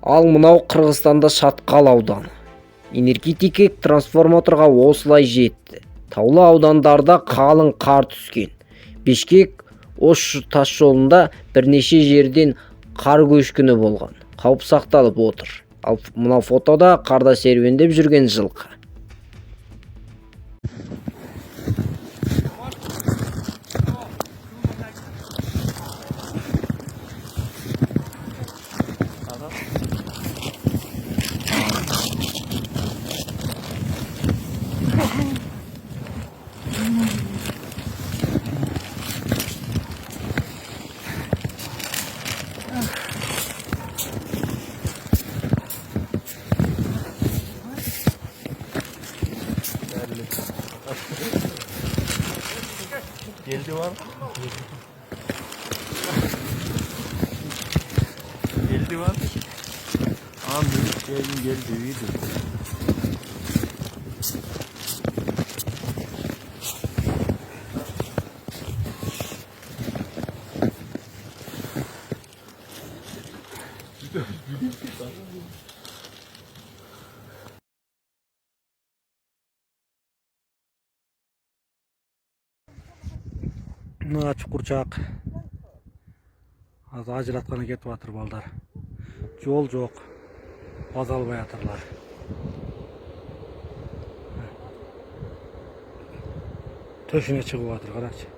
Ал мынау Қырғызстанда Шаткал ауданы. Энергетика трансформаторға осылай жетті. Таулы аудандарда қалың қар түскен. Бишкек-Ош тас жолында бірнеше жерден қар көшкіні болған. Қауіп сақталып отыр. Ал мынау фотода қарда серуендеп жүрген жылқы. Geldi var. Geldi var. Geldi iyiydi. Мына чукурчак азыр ажыратканы кетип атыр балдар. Жол жок. Баз албай атырлар. Төшүнө чыгып атыр, карачы.